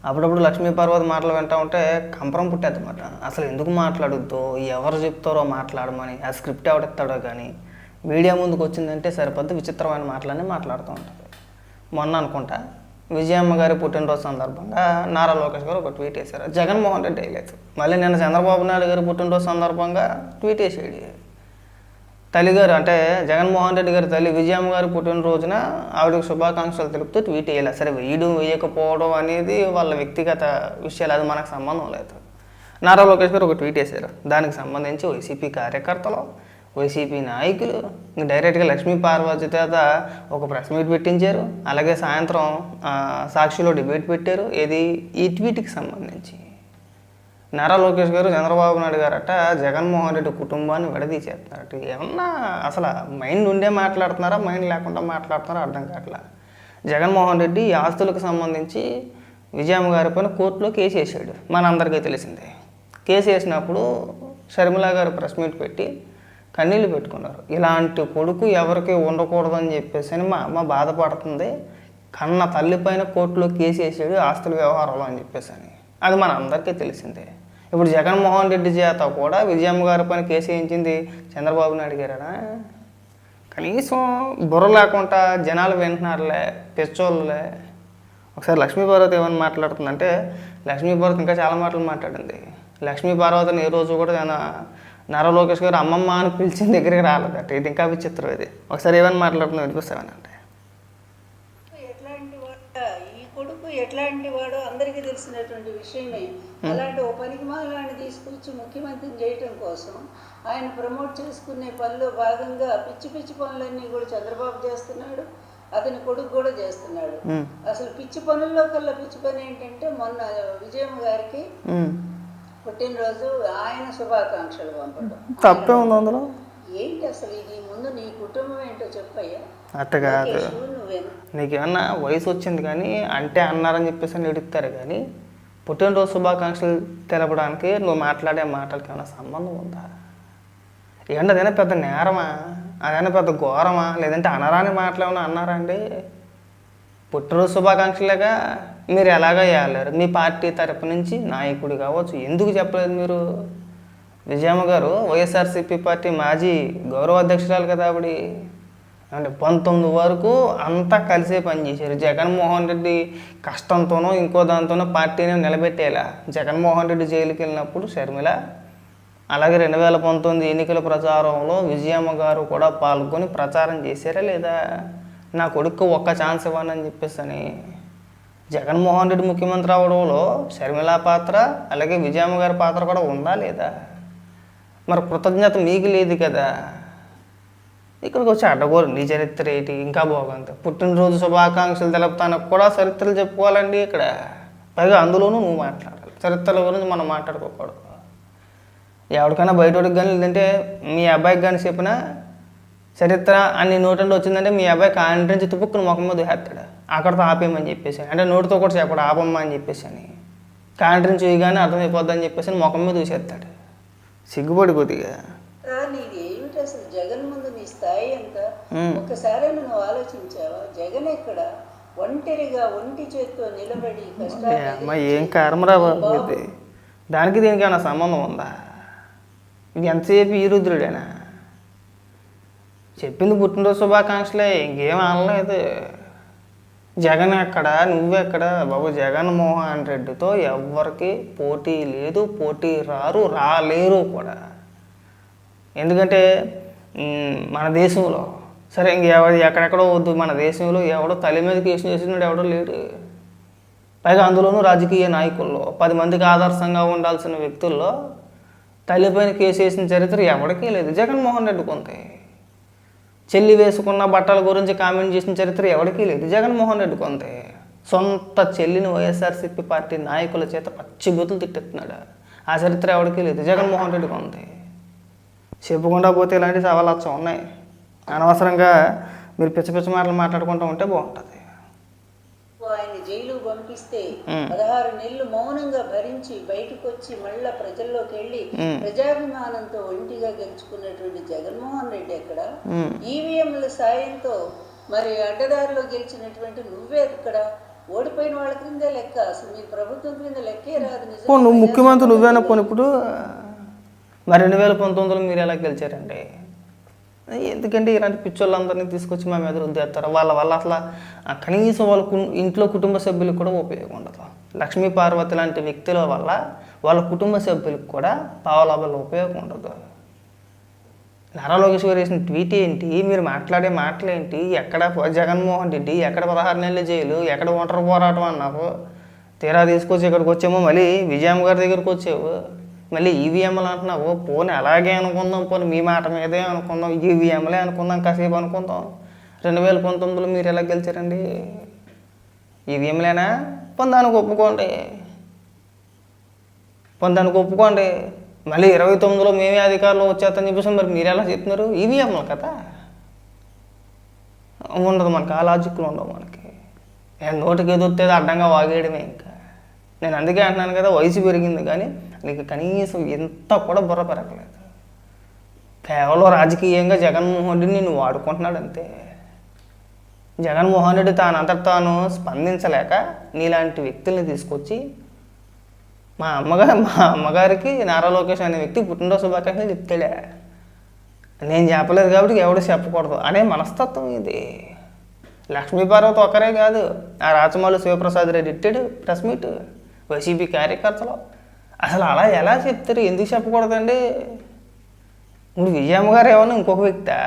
అప్పుడప్పుడు లక్ష్మీ పార్వతి మాటలు వింటూ ఉంటే కంపరం పుట్టేద్దన్నమాట. అసలు ఎందుకు మాట్లాడుద్దో, ఎవరు చెప్తారో మాట్లాడమని, ఆ స్క్రిప్ట్ ఎవడెత్తాడో కానీ మీడియా ముందుకు వచ్చిందంటే సరిపోద్ది విచిత్రమైన మాటలన్నీ మాట్లాడుతూ ఉంటుంది. మొన్న అనుకుంటా విజయమ్మ గారి పుట్టినరోజు సందర్భంగా నారా లోకేష్ గారు ఒక ట్వీట్ వేశారు. జగన్మోహన్ రెడ్డి వేయలేదు. మళ్ళీ నిన్న చంద్రబాబు నాయుడు గారి పుట్టినరోజు సందర్భంగా ట్వీట్ వేసాడు. తల్లిగారు అంటే జగన్మోహన్ రెడ్డి గారి తల్లి విజయమ్మ గారి పుట్టినరోజున ఆవిడకి శుభాకాంక్షలు తెలుపుతూ ట్వీట్ వేయాలి. సరే వేయడం వేయకపోవడం అనేది వాళ్ళ వ్యక్తిగత విషయాలు, అది మనకు సంబంధం లేదు. నారా లోకేష్ గారు ఒక ట్వీట్ వేశారు. దానికి సంబంధించి వైసీపీ కార్యకర్తలు, వైసీపీ నాయకులు డైరెక్ట్గా లక్ష్మీ పార్వతి చేత ఒక ప్రెస్ మీట్ పెట్టించారు. అలాగే సాయంత్రం సాక్షిలో డిబేట్ పెట్టారు. ఏది ఈ ట్వీట్కి సంబంధించి నారా లోకేష్ గారు చంద్రబాబు నాయుడు గారట జగన్మోహన్ రెడ్డి కుటుంబాన్ని విడదీసేస్తున్నారట. ఏమన్నా అసలు మైండ్ ఉండే మాట్లాడుతున్నారా, మైండ్ లేకుండా మాట్లాడుతున్నారా అర్థం కావట్లా. జగన్మోహన్ రెడ్డి ఈ ఆస్తులకు సంబంధించి విజయమ్మ గారి పైన కోర్టులో కేసు వేసాడు, మనందరికీ తెలిసిందే. కేసు వేసినప్పుడు షర్మిల గారు ప్రెస్ మీట్ పెట్టి కన్నీళ్ళు పెట్టుకున్నారు. ఇలాంటి కొడుకు ఎవరికి ఉండకూడదని చెప్పేసి అని మా అమ్మ బాధపడుతుంది, కన్న తల్లి పైన కోర్టులో కేసు వేసాడు ఆస్తుల వ్యవహారంలో అని చెప్పేసి అని. అది మన అందరికీ తెలిసిందే. ఇప్పుడు జగన్మోహన్ రెడ్డి చేత కూడా విజయమ్మ గారి పైన కేసు వేయించింది చంద్రబాబు నాయుడు గారేనా? కనీసం బుర్ర లేకుండా జనాలు వింటున్నారులే, పిచ్చోళ్ళులే. ఒకసారి లక్ష్మీ పార్వతి ఏమని మాట్లాడుతుందంటే, లక్ష్మీ పార్వతి ఇంకా చాలా మాటలు మాట్లాడింది. లక్ష్మీ పార్వతిని ఏ రోజు కూడా నారా లోకేష్ గారు అమ్మమ్మ అని పిలిచిన దగ్గరికి రాలేదట. ఇది ఇంకా విచిత్రం. ఇది ఒకసారి ఏమని మాట్లాడుతుందో వినిపిస్తామనంటే, ఈ కొడుకు ఎట్లాంటి వాడో అందరికీ తెలిసినటువంటి విషయమే. అలాంటి ఓ పనికి మాలాన్ని తీసుకొచ్చి ముఖ్యమంత్రిని చేయటం కోసం ఆయన ప్రమోట్ చేసుకునే పనిలో భాగంగా పిచ్చి పిచ్చి పనులన్నీ కూడా చంద్రబాబు చేస్తున్నాడు, అతని కొడుకు కూడా చేస్తున్నాడు. అసలు పిచ్చి పనుల్లో కల్లా పిచ్చి పని ఏంటంటే మొన్న విజయమ్మ గారికి పుట్టినరోజు ఆయన శుభాకాంక్షలు పంపడం తప్పే ఉంది అందులో. ఏంటి అసలు ఇది? ముందు నీ కుటుంబం ఏంటో చెప్పయ్యా. అట్ట కాదు, నీకేమన్నా వయసు వచ్చింది కానీ అంటే అన్నారని చెప్పేసి అని ఎడుగుతారు కానీ పుట్టినరోజు శుభాకాంక్షలు తెలపడానికి నువ్వు మాట్లాడే మాటలకి ఏమైనా సంబంధం ఉందా? ఏంటి అదైనా పెద్ద నేరమా, అదైనా పెద్ద ఘోరమా, లేదంటే అనరాని మాటలు ఏమైనా అన్నారా అండి? పుట్టినరోజు శుభాకాంక్షలుగా మీరు ఎలాగ వేయలేరు? మీ పార్టీ తరపు నుంచి నాయకుడు కావచ్చు, ఎందుకు చెప్పలేదు మీరు? విజయమ్మ గారు వైఎస్ఆర్సీపీ పార్టీ మాజీ గౌరవ అధ్యక్షురాలు కదా ఆవిడ. అంటే 19 వరకు అంతా కలిసే పనిచేశారు. జగన్మోహన్ రెడ్డి కష్టంతోనో ఇంకో దాంతోనో పార్టీని నిలబెట్టేలా. జగన్మోహన్ రెడ్డి జైలుకి వెళ్ళినప్పుడు షర్మిల, అలాగే 2019 ఎన్నికల ప్రచారంలో విజయమ్మ గారు కూడా పాల్గొని ప్రచారం చేశారా లేదా? నా కొడుకు ఒక్క ఛాన్స్ ఇవ్వండి అని చెప్పేసి అని. జగన్మోహన్ రెడ్డి ముఖ్యమంత్రి అవడంలో షర్మిల పాత్ర అలాగే విజయమ్మ గారి పాత్ర కూడా ఉందా లేదా? మరి కృతజ్ఞత మీకు లేదు కదా. ఇక్కడికి వచ్చి అడ్డగోరు నీ చరిత్ర ఏంటి ఇంకా బాగుంది. పుట్టినరోజు శుభాకాంక్షలు తెలపతానికి కూడా చరిత్రలు చెప్పుకోవాలండి ఇక్కడ. పైగా అందులోనూ నువ్వు మాట్లాడాలి. చరిత్రల గురించి మనం మాట్లాడుకోకూడదు. ఎవరికైనా బయటోడికి కానీ లేదంటే మీ అబ్బాయికి కానీ చెప్పినా చరిత్ర అన్ని నోటంలో వచ్చిందంటే మీ అబ్బాయి కాంట్రించి తుప్పుకుని ముఖం మీద వేస్తాడు. అక్కడితో ఆపేయమని చెప్పేసి, అంటే నోటితో కూడా చెప్పడు ఆపమ్మా అని చెప్పేసి అని. కాంట్రించి చూయగానే అర్థమైపోద్దని చెప్పేసి ముఖం మీద చూసేస్తాడు. సిగ్గుపడి కొద్దిగా. నీది ఏమిటి అసలు? జగన్ ముందు నీ స్థాయి ఎంత? ఒక్కసారి నువ్వు ఆలోచించావా? జగన్ ఎక్కడ ఒంటరిగా ఒంటి చేత్తో నిలబడి అమ్మా ఏం కర్మరా బాబు ఇది. దానికి దీనికి ఏమైనా సంబంధం ఉందా? ఇది ఎంతసేపు ఈ రుద్రుడేనా చెప్పింది? పుట్టినరోజు శుభాకాంక్షలే, ఇంకేం అనలేదు. జగన్ ఎక్కడ, నువ్వెక్కడ బాబు? జగన్మోహన్ రెడ్డితో ఎవరికి పోటీ లేదు, పోటీ రాలేరు కూడా. ఎందుకంటే మన దేశంలో సరే ఎక్కడెక్కడో వద్దు, మన దేశంలో ఎవడో తల్లి మీద కేసు చేసినాడు ఎవడో లేడు. పైగా అందులోనూ రాజకీయ నాయకుల్లో 10 మందికి ఆదర్శంగా ఉండాల్సిన వ్యక్తుల్లో తల్లిపైన కేసు వేసిన చరిత్ర ఎవరికీ లేదు. జగన్మోహన్ రెడ్డికి ఉంది. చెల్లి వేసుకున్న బట్టల గురించి కామెంట్ చేసిన చరిత్ర ఎవరికీ లేదు. జగన్మోహన్ రెడ్డికి ఉంది. సొంత చెల్లిని వైఎస్ఆర్సీపీ పార్టీ నాయకుల చేత పచ్చి బూతులు తిట్టేస్తున్నాడు. ఆ చరిత్ర ఎవరికీ లేదు. జగన్మోహన్ రెడ్డికి ఉంది. చెప్పుకుండా పోతే ఇలాంటి సవాలచ్చం ఉన్నాయి. అనవసరంగా మీరు పిచ్చ పిచ్చ మాటలు మాట్లాడుకుంటూ ఉంటే బాగుంటుంది. ఆయన జైలు పంపిస్తే 16 నెలలు మౌనంగా భరించి బయటకు వచ్చి మళ్ళా ప్రజల్లోకి వెళ్ళి ప్రజాభిమానంతో ఒంటిగా గెలుచుకున్నటువంటి జగన్మోహన్ రెడ్డి ఎక్కడ? ఈవీఎంల సాయంతో మరి అడ్డదారిలో గెలిచినటువంటి నువ్వే ఎక్కడ? ఓడిపోయిన వాళ్ళ క్రిందే లెక్క. అసలు మీ ప్రభుత్వం క్రింద లెక్కే రాదు. నువ్వు నిజంగా ముఖ్యమంత్రి నువ్వేనా పోను ఇప్పుడు మరి 2019లో మీరు ఎలా గెలిచారండి? ఎందుకంటే ఇలాంటి పిచ్చోళ్ళందరినీ తీసుకొచ్చి మా మీద రుద్దేస్తారు. వాళ్ళ వల్ల అసలు కనీసం వాళ్ళ ఇంట్లో కుటుంబ సభ్యులకు కూడా ఉపయోగం ఉండదు. లక్ష్మీ పార్వతి లాంటి వ్యక్తుల వల్ల వాళ్ళ కుటుంబ సభ్యులకు కూడా పావలాభాల ఉపయోగం ఉండదు. నారా లోకేష్ గారు వేసిన ట్వీట్ ఏంటి, మీరు మాట్లాడే మాటలేంటి, ఎక్కడ జగన్మోహన్ రెడ్డి, ఎక్కడ 16 నెలల జైలు, ఎక్కడ ఒంటరి పోరాటం అన్నావు, తీరా తీసుకొచ్చి ఇక్కడికి వచ్చేమో మళ్ళీ విజయమ్మ గారి దగ్గరికి వచ్చావు, మళ్ళీ ఈవీఎంలు అంటున్నావు. పోనీ అలాగే అనుకుందాం, పోనీ మీ మాట మీదే అనుకుందాం, ఈవీఎంలే అనుకుందాం, కాసేపు అనుకుందాం. 2019లో మీరు ఎలా గెలిచారండి? ఈవీఎంలేనా? పొందానికి ఒప్పుకోండి. మళ్ళీ 29లో మేమే అధికారంలో వచ్చేస్తామని చెప్పేసి మరి మీరు ఎలా చెప్తున్నారు? ఈవీఎంలు కదా ఉండదు మనకి, ఆ లాజిక్లు ఉండవు మనకి. నోటికి ఎదురుతుంది అడ్డంగా వాగేయడమే. ఇంకా నేను అందుకే అంటున్నాను కదా, వయసు పెరిగింది కానీ నీకు కనీసం ఎంత కూడా బుర్ర పెరగలేదు. కేవలం రాజకీయంగా జగన్మోహన్ రెడ్డి నిన్ను వాడుకుంటున్నాడు అంతే. జగన్మోహన్ రెడ్డి తాను స్పందించలేక నీలాంటి వ్యక్తుల్ని తీసుకొచ్చి మా అమ్మగారికి నారా లోకేష్ అనే వ్యక్తి పుట్టినరోజు శుభాకాంక్షలు చెప్తాడే. నేను చెప్పలేదు కాబట్టి ఎవడు చెప్పకూడదు అనే మనస్తత్వం ఇది. లక్ష్మీ పార్వతి ఒక్కరే కాదు, ఆ రాచమల్లు శివప్రసాద్ రెడ్డి ఇట్టాడు ప్రెస్ మీట్, వైసీపీ కార్యకర్తలు. అసలు అలా ఎలా చెప్తారు? ఎందుకు చెప్పకూడదండి? ఇప్పుడు విజయమ్మ గారు ఏమన్నా ఇంకొక వ్యక్తి?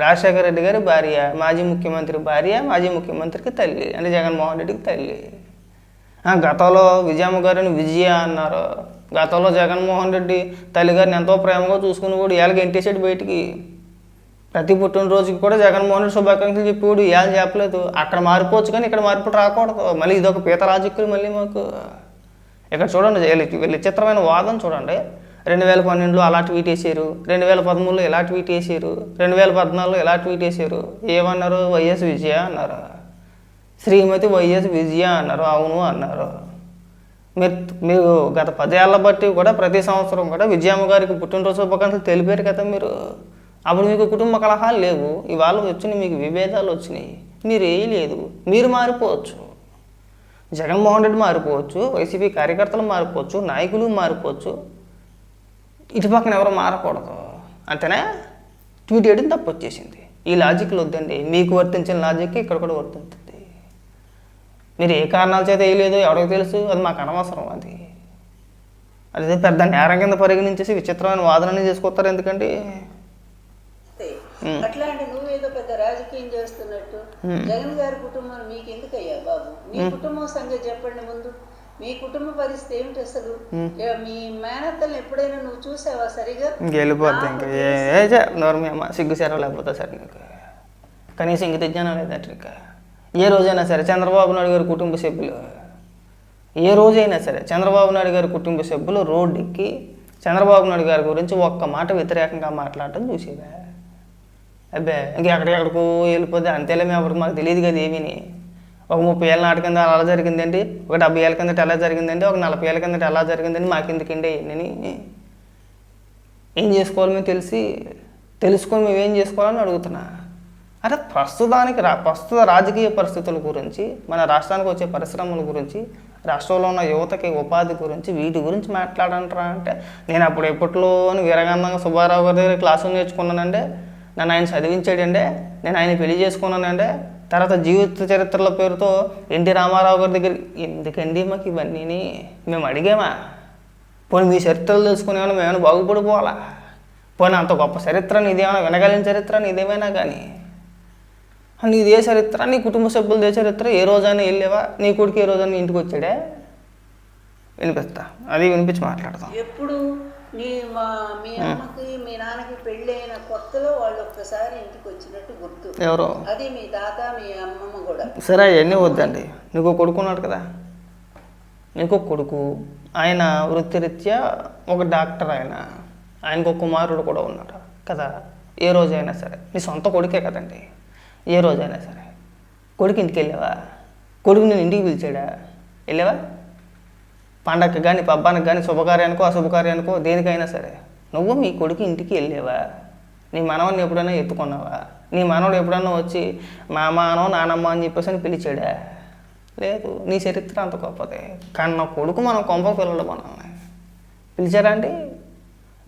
రాజశేఖర రెడ్డి గారి భార్య, మాజీ ముఖ్యమంత్రి భార్య, మాజీ ముఖ్యమంత్రికి తల్లి, అంటే జగన్మోహన్ రెడ్డికి తల్లి. గతంలో విజయమ్మ గారిని విజయ అన్నారు. గతంలో జగన్మోహన్ రెడ్డి తల్లిగారిని ఎంతో ప్రేమగా చూసుకుని కూడా ఇవాళకి ఎంటేసాడు బయటికి. ప్రతి పుట్టినరోజుకి కూడా జగన్మోహన్ రెడ్డి శుభాకాంక్షలు చెప్పేవాడు, ఇవాళ చెప్పలేదు. అక్కడ మారిపోవచ్చు కానీ ఇక్కడ మార్పు రాకూడదు. మళ్ళీ ఇదొక పీత రాజకీయం మళ్ళీ మాకు. ఇక్కడ చూడండి, వీళ్ళ విచిత్రమైన వాదన చూడండి. 2012లో అలా ట్వీట్ వేసారు, 2013లో ఇలా ట్వీట్ వేసారు, 2014లో ఇలా ట్వీట్ వేసారు. ఏమన్నారు? వైఎస్ విజయ అన్నారు, శ్రీమతి వైఎస్ విజయ అన్నారు. అవును అన్నారు. మీరు గత 10 ఏళ్ల బట్టి కూడా ప్రతి సంవత్సరం కూడా విజయమ్మ గారికి పుట్టినరోజు శుభాకాంక్షలు తెలిపారు కదా మీరు. అప్పుడు మీకు కుటుంబ కలహాలు లేవు. ఇవాళ వచ్చినాయి మీకు విభేదాలు వచ్చినాయి. మీరు వేయలేదు. మీరు మారిపోవచ్చు, జగన్మోహన్ రెడ్డి మారిపోవచ్చు, వైసీపీ కార్యకర్తలు మారిపోవచ్చు, నాయకులు మారిపోవచ్చు, ఇటు పక్కన ఎవరు మారకూడదు అంతేనా? ట్వీట్ చేయడం తప్పు వచ్చేసింది. ఈ లాజిక్లు వద్దండి. మీకు వర్తించిన లాజిక్ ఇక్కడ కూడా వర్తించుతుంది. మీరు ఏ కారణాల చేత వేయలేదు ఎవరికి తెలుసు, అది మాకు అనవసరం. అదే పెద్ద నేరం కింద పరిగణించేసి విచిత్రమైన వాదనని చేసుకొస్తారు. ఎందుకంటే అట్లాంటి నువ్వేదో పెద్ద రాజకీయం చేస్తున్నట్టు జగన్ గారి కుటుంబం మీకు ఎందుకయ్యా బాబు? మీ కుటుంబం సంగతి చెప్పండి ముందు. మీ కుటుంబ పరిస్థితి ఏమిటి అసలు? మీ మేనత్తల్ని ఎప్పుడైనా నువ్వు చూసావా సరిగా? వెళ్ళిపోద్ది ఇంకా నోర్మేమా సిగ్గు సేర లేకపోతే సరే నీకు కనీసం ఇంక తెచ్చానా లేదట. ఇంకా ఏ రోజైనా సరే చంద్రబాబు నాయుడు గారి కుటుంబ సభ్యులు, ఏ రోజైనా సరే చంద్రబాబు నాయుడు గారి కుటుంబ సభ్యులు రోడ్డు ఎక్కి చంద్రబాబు నాయుడు గారి గురించి ఒక్క మాట వ్యతిరేకంగా మాట్లాడటం చూసేవా? అబ్బే ఇంకెక్కడికెక్కడికో వెళ్ళిపోతే అంతేలే. మేము మాకు తెలియదు కదా ఏమీని. ఒక 30 ఏళ్ళ నాటి కింద అలా జరిగిందండి, ఒక 70 ఏళ్ళ కిందట ఎలా జరిగిందండి, ఒక 40 ఏళ్ళ కిందట ఎలా జరిగిందండి, మాకెందుకండి నేను ఏం చేసుకోవాలి మేము తెలుసుకొని మేము ఏం చేసుకోవాలని అడుగుతున్నా. అంటే ప్రస్తుత రాజకీయ పరిస్థితుల గురించి, మన రాష్ట్రానికి వచ్చే పరిశ్రమల గురించి, రాష్ట్రంలో ఉన్న యువతకి ఉపాధి గురించి, వీటి గురించి మాట్లాడంటారా అంటే నేను అప్పుడు ఎప్పట్లోని వీరగంధంగా సుబ్బారావు గారి దగ్గర క్లాసులు నేర్చుకున్నానంటే, నన్ను ఆయన చదివించాడంటే, నేను ఆయన పెళ్లి చేసుకున్నానంటే, తర్వాత జీవిత చరిత్రల పేరుతో ఎన్టీ రామారావు గారి దగ్గర ఎందుకండి మాకు ఇవన్నీ మేము అడిగామా? పోనీ మీ చరిత్రలు తెలుసుకునేమైనా మేమైనా బాగుపడిపోవాలా? పోనీ అంత గొప్ప చరిత్ర నీదేమైనా, వినగలిగిన చరిత్ర నీదేమైనా కానీ నీదే చరిత్ర, నీ కుటుంబ సభ్యులదే చరిత్ర. ఏ రోజైనా వెళ్ళేవా? నీ కొడుకు ఏ రోజైనా ఇంటికి వచ్చాడే? వినిపిస్తా, అది వినిపించి మాట్లాడతాం. ఎప్పుడు మీ అమ్మకి మీ నాన్నకి పెళ్ళి అయిన కొత్తలో వాళ్ళు ఒక్కసారి ఇంటికి వచ్చినట్టు గుర్తు. ఎవరో అది మీ తాత మీ అమ్మమ్మ కూడా. సరే అవన్నీ వద్దండి. నీకు కొడుకున్నాడు కదా, నీకు కొడుకు, ఆయన వృత్తిరీత్యా ఒక డాక్టర్, ఆయనకు ఒక కుమారుడు కూడా ఉన్నాడు కదా. ఏ రోజైనా సరే నీ సొంత కొడుకే కదండి. ఏ రోజైనా సరే కొడుకు ఇంటికి వెళ్ళావా? కొడుకు నేను ఇంటికి పిలిచాడా? వెళ్ళావా? పండగకి కానీ పబ్బానికి కానీ శుభకార్యానికో అశుభకార్యానికో దేనికైనా సరే నువ్వు మీ కొడుకు ఇంటికి వెళ్ళావా? నీ మనవని ఎప్పుడైనా ఎత్తుకున్నావా? నీ మనవడు ఎప్పుడైనా వచ్చి మా మానో నానమ్మ అని చెప్పేసి అని పిలిచాడా? లేదు, నీ చరిత్ర అంత గొప్పదే. కానీ నా కొడుకు మనం కొంప పిల్లలు మనల్ని పిలిచారా అండి?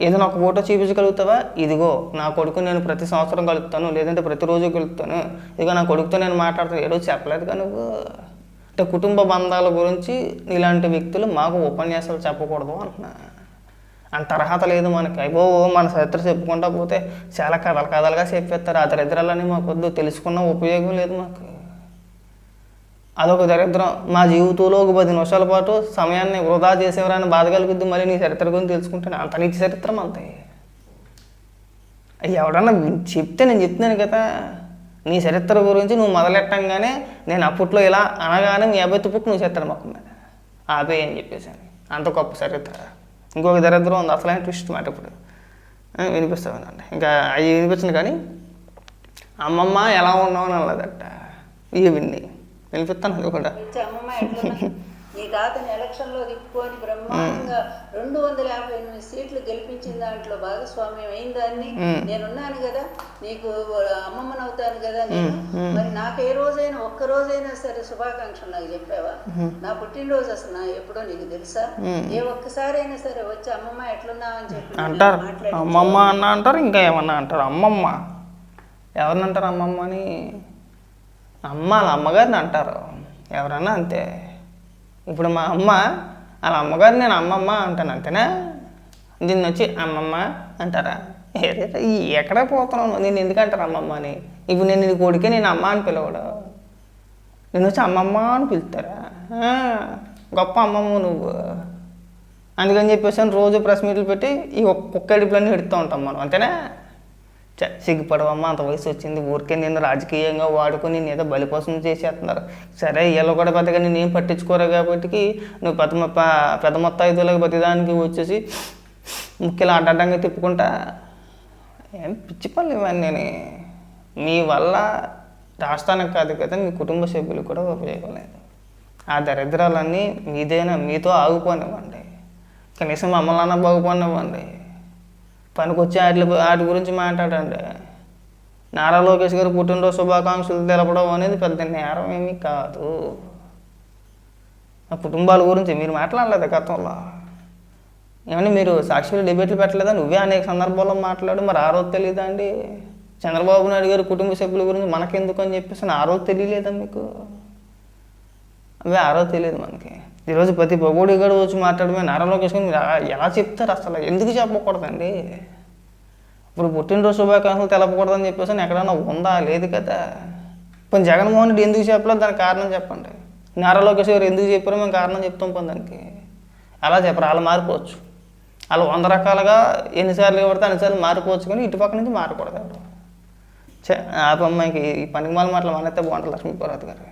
ఏదైనా ఒక ఫోటో చూపించగలుగుతావా? ఇదిగో నా కొడుకు నేను ప్రతి సంవత్సరం కలుపుతాను, లేదంటే ప్రతిరోజు కలుపుతాను, ఇదిగో నా కొడుకుతో నేను మాట్లాడుతాను, ఏదో చెప్పలేదుగా నువ్వు. అంటే కుటుంబ బంధాల గురించి ఇలాంటి వ్యక్తులు మాకు ఉపన్యాసాలు చెప్పకూడదు అంటున్నా. అంత అర్హత లేదు మనకి. అయ్యో మన చరిత్ర చెప్పుకుంటా పోతే చాలా కథలుగా చెప్పేస్తారు. ఆ దరిద్రాలని మాకు వద్దు, తెలుసుకున్న ఉపయోగం లేదు మాకు. అదొక దరిద్రం. మా జీవితంలో ఒక 10 నిమిషాల పాటు సమయాన్ని వృధా చేసేవారని బాధ కలుగుద్ది. మళ్ళీ నీ చరిత్ర గురించి తెలుసుకుంటాను, అంత నీటి చరిత్రం అంతే. ఎవడన్నా చెప్తే నేను చెప్తున్నాను కదా, నీ చరిత్ర గురించి నువ్వు మొదలెట్టంగానే నేను అప్పట్లో ఇలా అనగానే మీ అబ్బాయి తుప్పుకు నువ్వు చేస్తాను మొక్క మీద ఆపే అని చెప్పేసాను. అంత గొప్ప చరిత్ర. ఇంకొక దరిద్రం ఉంది, అసలైన ట్విస్ట్ మాట. ఇప్పుడు వినిపిస్తామేనండి, ఇంకా అవి వినిపించింది. కానీ అమ్మమ్మ ఎలా ఉన్నావు అని అనలేదట. ఇవి వినిపిస్తాను అది కూడా. అమ్మమ్మ ఎట్లా నీ తాతని ఎలక్షన్లో తిప్పుకొని బ్రహ్మాండంగా 258 సీట్లు గెలిపించిన దాంట్లో భాగస్వామ్యం అయిన దాన్ని నేనున్నాను కదా, నీకు అమ్మమ్మని అవుతాను కదా నేను. మరి నాకు ఏ రోజైనా ఒక్క రోజైనా సరే శుభాకాంక్షలు నాకు చెప్పావా? నా పుట్టినరోజు అసలు ఎప్పుడో నీకు తెలుసా? ఏ ఒక్కసారైనా సరే వచ్చి అమ్మమ్మ ఎట్లున్నావని చెప్పి అంటారు. అమ్మమ్మ అన్న అంటారు, ఇంకా ఏమన్నా అంటారు. అమ్మమ్మ ఎవరిని అంటారు? అమ్మమ్మని వాళ్ళ అమ్మగారిని అంటారు ఎవరన్నా, అంతే. ఇప్పుడు మా అమ్మ వాళ్ళ అమ్మగారు, నేను అమ్మమ్మ అంటాను, అంతేనా? దీన్ని వచ్చి అమ్మమ్మ అంటారా? ఎక్కడ పోతున్నాను నేను, ఎందుకంటారు అమ్మమ్మ అని? ఇప్పుడు నేను నీ కొడుకే నేను అమ్మ అని పిలవడు, నేను వచ్చి అమ్మమ్మ అని పిలుస్తారా? గొప్ప అమ్మమ్మ నువ్వు. అందుకని చెప్పేసి రోజు ప్రెస్ మీట్లు పెట్టి ఈ కుక్క ఎడుపులన్నీ ఎడుతూ ఉంటాం మనం, అంతేనా? సిగ్గుపడవమ్మ, అంత వయసు వచ్చింది, ఊరికే నేను రాజకీయంగా వాడుకొని నేను ఏదో బలిపోసం చేసేస్తున్నారు. సరే వీళ్ళు కూడా పెద్దగా నేను ఏం పట్టించుకోరు కాబట్టి నువ్వు పెద్ద మొత్తాయిదులకు ప్రతిదానికి వచ్చేసి ముఖ్యలు అడ్డంగా తిప్పుకుంటా. ఏం పిచ్చి పనులు ఇవన్నీ. మీ వల్ల రాష్ట్రానికి కాదు కదా, మీ కుటుంబ సభ్యులు కూడా ఉపయోగం లేదు. ఆ దరిద్రాలన్నీ మీదైనా మీతో ఆగిపోనివ్వండి, కనీసం మమ్మల్ని బాగుపోనివ్వండి. పనికొచ్చి వాటి గురించి మాట్లాడండి. నారా లోకేష్ గారు పుట్టినరోజు శుభాకాంక్షలు తెలపడం అనేది పెద్ద నేరం ఏమీ కాదు. ఆ కుటుంబాల గురించి మీరు మాట్లాడలేదు గతంలో. ఏమన్నా మీరు సాక్షిలో డిబేట్లు పెట్టలేదా? నువ్వే అనేక సందర్భాల్లో మాట్లాడు. మరి ఆ రోజు తెలియదా అండి? చంద్రబాబు నాయుడు గారు కుటుంబ సభ్యుల గురించి మనకెందుకు అని చెప్పేసి ఆ రోజు తెలియలేదా మీకు? అవే ఆ రోజు తెలియదు మనకి. ఈరోజు ప్రతి బొగోడి గడు వచ్చి మాట్లాడమే నారా లోకేష్ గారు ఎలా చెప్తారు? అసలు ఎందుకు చెప్పకూడదండి? ఇప్పుడు పుట్టినరోజు శుభాకాంక్షలు తెలపకూడదని చెప్పేసి ఎక్కడైనా ఉందా? లేదు కదా. ఇప్పుడు జగన్మోహన్ రెడ్డి ఎందుకు చెప్పలేదు, దానికి కారణం చెప్పండి. నారా లోకేష్ గారు ఎందుకు చెప్పారో మేము కారణం చెప్తాం దానికి. అలా చెప్పరు, వాళ్ళు మారిపోవచ్చు. వాళ్ళు 100 రకాలుగా ఎన్నిసార్లు పడితే అన్నిసార్లు మారిపోవచ్చు, కానీ ఇటుపక్క నుంచి మారకూడదు. ఆపమ్మాయికి ఈ పనికి మాల మాటలు మనైతే బాగుంటుంది లక్ష్మీపార్వతి గారు.